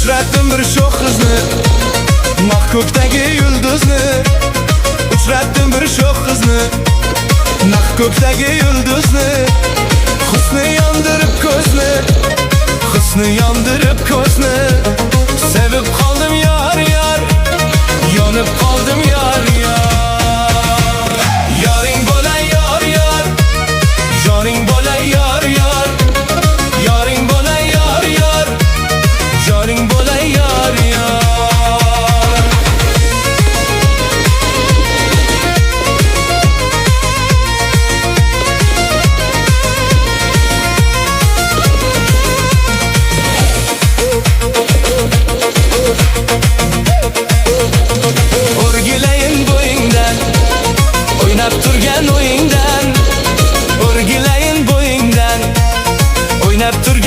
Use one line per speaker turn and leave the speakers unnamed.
Uchratdim bir sho'x qizni, naqko'kdagi yulduzni. Uchratdim bir sho'x qizni, naqko'kdagi yulduzni. Husni yondirib ko'zni, husni yondirib ko'zni. Sevib qoldim yar yar, yonib qoldim yar yar. Yoring bo'lay yar yar, joning bo'lay yar yar. Yoring bo'lay yar yar, joning bo'lay yar yar. O'rgilayin bo'yingdan, o'ynab turgan o'yingdan. O'rgilayin bo'yingdan, o'ynab turgan